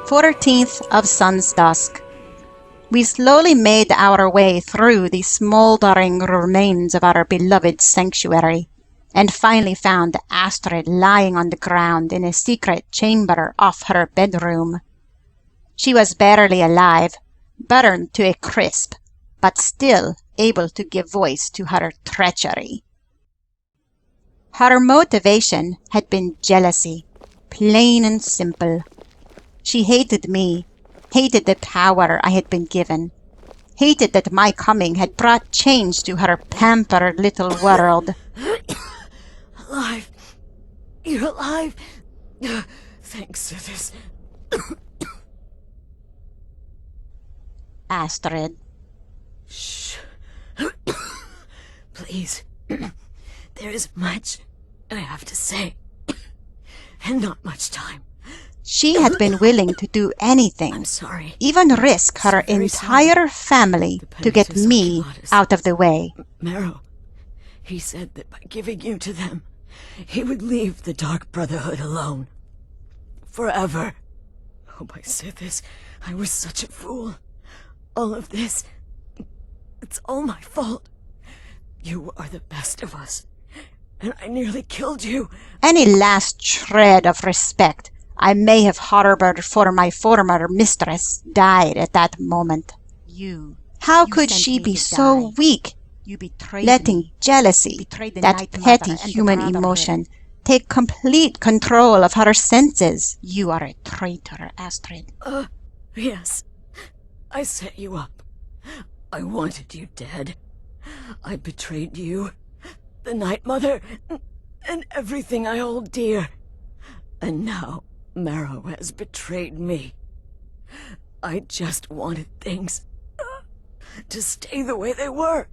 14th of Sun's Dusk. We slowly made our way through the smoldering remains of our beloved sanctuary, and finally found Astrid lying on the ground in a secret chamber off her bedroom. She was barely alive, burned to a crisp, but still able to give voice to her treachery. Her motivation had been jealousy, plain and simple. She hated me, hated the power I had been given, hated that my coming had brought change to her pampered little world. Alive! You're alive! Thanks to this. Astrid. Shh. Please. There is much I have to say, and not much time. She had been willing to do anything, I'm sorry. even risk her entire family to get me out of the way. Marrow, he said that by giving you to them, he would leave the Dark Brotherhood alone. Forever. Oh, I said this. I was such a fool. All of this, it's all my fault. You are the best of us, and I nearly killed you. Any last shred of respect I may have harbored for my former mistress died at that moment. How could she be so weak, letting jealousy, that petty human emotion, take complete control of her senses? You are a traitor, Astrid. Yes. I set you up. I wanted you dead. I betrayed you, the Night Mother, and everything I hold dear. And now Marrow has betrayed me. I just wanted things to stay the way they were.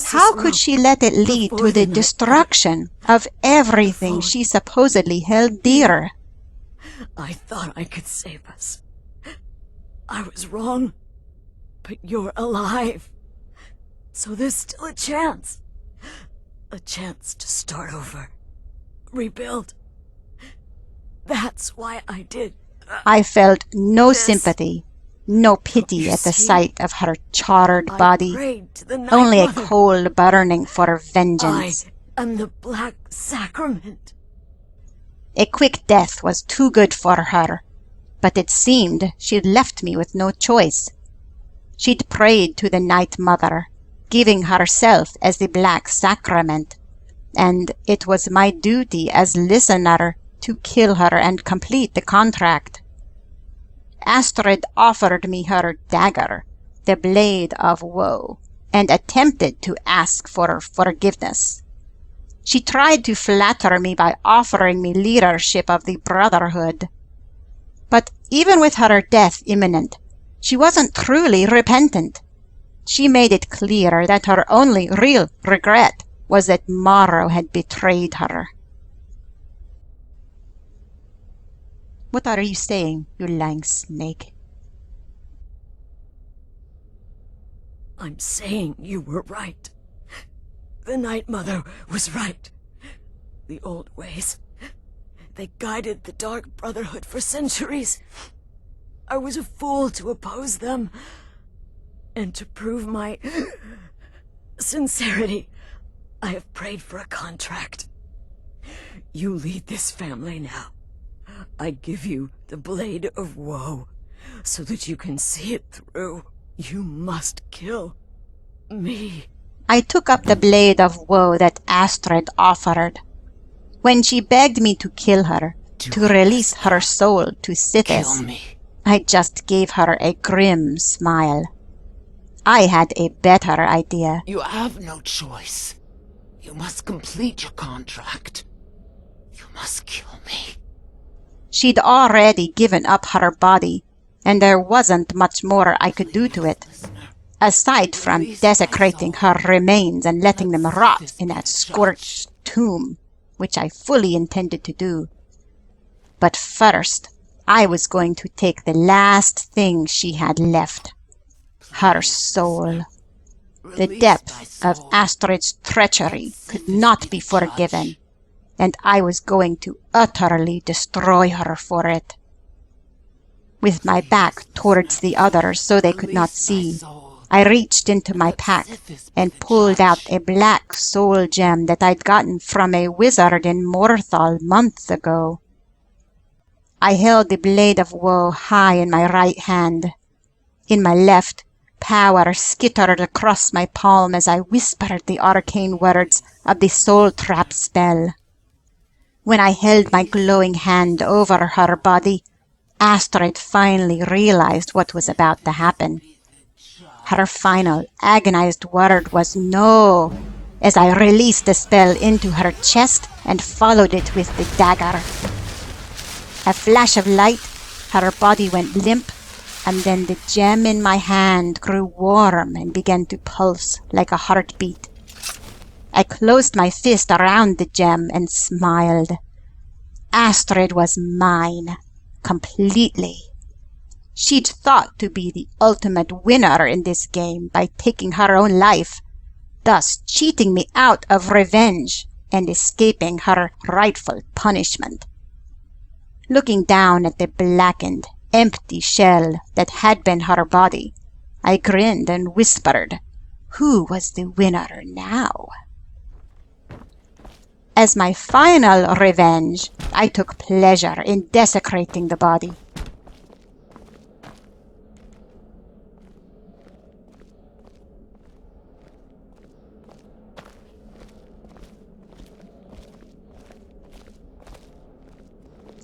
How could she let it lead to the destruction of everything she supposedly held dear? I thought I could save us. I was wrong, but you're alive. So there's still a chance. A chance to start over. Rebuild. That's why I did. I felt no sympathy, no pity at the sight of her charred body, only a cold burning for vengeance. I am the Black Sacrament. A quick death was too good for her, but it seemed she'd left me with no choice. She'd prayed to the Night Mother, giving herself as the Black Sacrament, and it was my duty as listener to kill her and complete the contract. Astrid offered me her dagger, the Blade of Woe, and attempted to ask for forgiveness. She tried to flatter me by offering me leadership of the Brotherhood. But even with her death imminent, she wasn't truly repentant. She made it clear that her only real regret was that Marrow had betrayed her. What are you saying, you lying snake? I'm saying you were right. The Night Mother was right. The old ways, they guided the Dark Brotherhood for centuries. I was a fool to oppose them. And to prove my sincerity, I have prayed for a contract. You lead this family now. I give you the Blade of Woe, so that you can see it through. You must kill me. I took up the Blade of Woe that Astrid offered. When she begged me to kill her, to release her soul to Sithis, I just gave her a grim smile. I had a better idea. You have no choice. You must complete your contract. You must kill me. She'd already given up her body, and there wasn't much more I could do to it, aside from desecrating her remains and letting them rot in that scorched tomb, which I fully intended to do. But first, I was going to take the last thing she had left. Her soul. The depth of Astrid's treachery could not be forgiven, and I was going to utterly destroy her for it. with my back towards the others so they could not see. I reached into my pack and pulled out a black soul gem that I'd gotten from a wizard in Morthal months ago. I held the blade of woe high in my right hand. In my left, power skittered across my palm as I whispered the arcane words of the soul trap spell. When I held my glowing hand over her body, Astrid finally realized what was about to happen. Her final, agonized word was no, as I released the spell into her chest and followed it with the dagger. A flash of light, her body went limp, and then the gem in my hand grew warm and began to pulse like a heartbeat. I closed my fist around the gem and smiled. Astrid was mine, completely. She'd thought to be the ultimate winner in this game by taking her own life, thus cheating me out of revenge and escaping her rightful punishment. Looking down at the blackened, empty shell that had been her body, I grinned and whispered, who was the winner now? As my final revenge, I took pleasure in desecrating the body.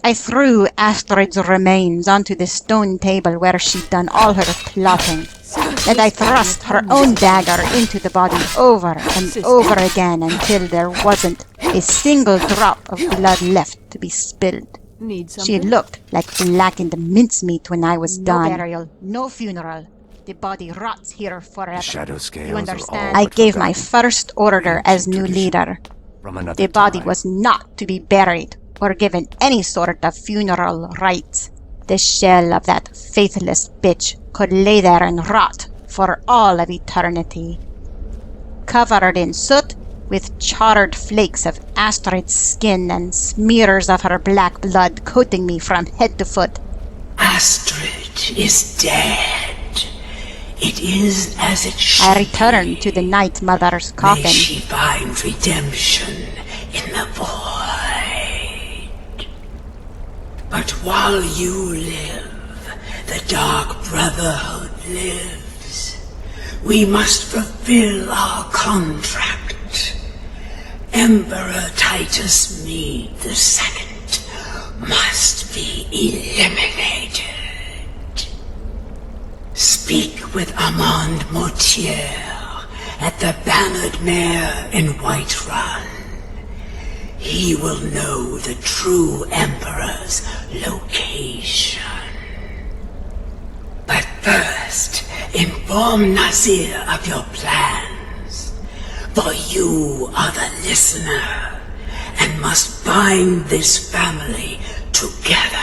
I threw Astrid's remains onto the stone table where she'd done all her plotting, and I thrust her own dagger into the body over and over again until there wasn't a single drop of blood left to be spilled. She looked like blackened mincemeat when I was done. No burial, no funeral. The body rots here forever. Shadow scales You understand? are all I but gave my forgotten. first order as new leader. From another The body time. was not to be buried or given any sort of funeral rites. The shell of that faithless bitch could lay there and rot for all of eternity. Covered in soot, with charred flakes of Astrid's skin and smears of her black blood coating me from head to foot. Astrid is dead. It is as it should I returned to the Night Mother's May coffin. she find redemption in the void. But while you live, the Dark Brotherhood lives. We must fulfill our contract. Emperor Titus Mede II must be eliminated. Speak with Armand Mortier at the Bannered Mare in Whiterun. He will know the true Emperor's location. But first, inform Nazir of your plans, for you are the listener and must bind this family together.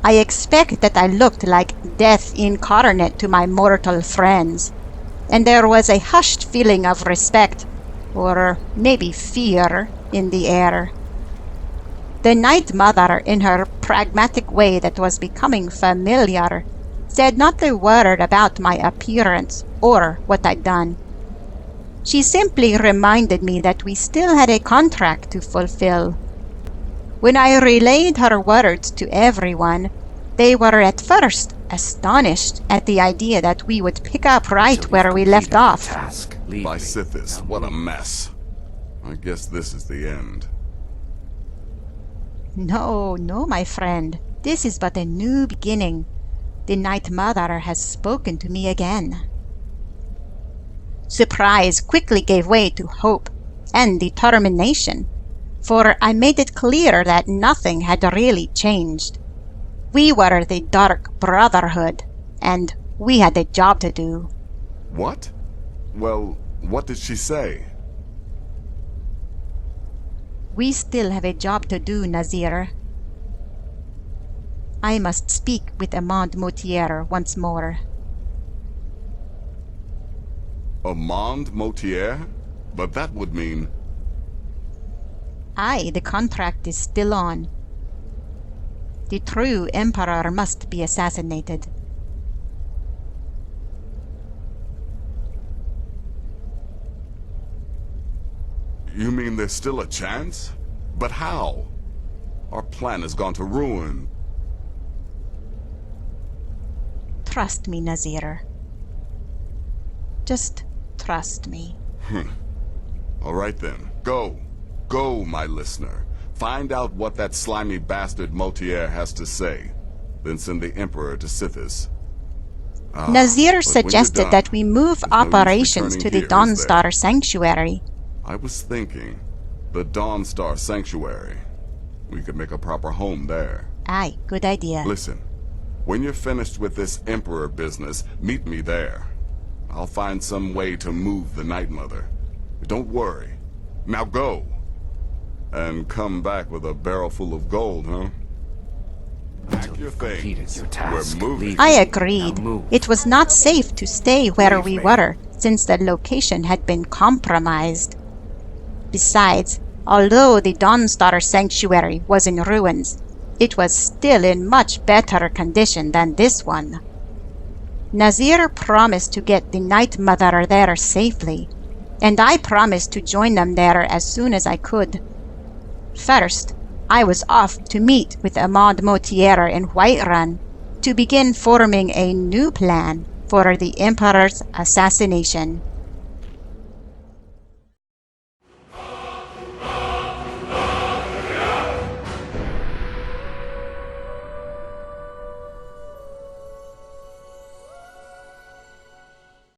I expect that I looked like death incarnate to my mortal friends, and there was a hushed feeling of respect, or maybe fear, in the air. The Night Mother, in her pragmatic way that was becoming familiar, said not a word about my appearance or what I'd done. She simply reminded me that we still had a contract to fulfill. When I relayed her words to everyone, they were at first astonished at the idea that we would pick up right where we left off. Task. Leave By me. Sithis, what a mess. I guess this is the end. No, no, my friend. This is but a new beginning. The Night Mother has spoken to me again. Surprise quickly gave way to hope and determination, for I made it clear that nothing had really changed. We were the Dark Brotherhood, and we had a job to do. What? Well, what did she say? We still have a job to do, Nazir. I must speak with Armand Mortier once more. Amand Motier? But that would mean... Aye, the contract is still on. The true Emperor must be assassinated. You mean there's still a chance? But how? Our plan has gone to ruin. Trust me, Nazir. Just trust me. All right then. Go. Go, my listener. Find out what that slimy bastard Motier has to say. Then send the Emperor to Sithis. Nazir but when you're suggested done, that we move there's no use operations to returning the here, is there? Dawnstar Sanctuary. I was thinking, the Dawnstar Sanctuary. We could make a proper home there. Aye, good idea. Listen, when you're finished with this Emperor business, meet me there. I'll find some way to move the Night Mother. Don't worry. Now go. And come back with a barrel full of gold, huh? Pack your things. Your task. We're moving. I agreed. Now move. It was not safe to stay where Leave we me. were, since the location had been compromised. Besides, although the Dawnstar Sanctuary was in ruins, it was still in much better condition than this one. Nazir promised to get the Night Mother there safely, and I promised to join them there as soon as I could. First, I was off to meet with Amand Motier in Whiterun to begin forming a new plan for the Emperor's assassination.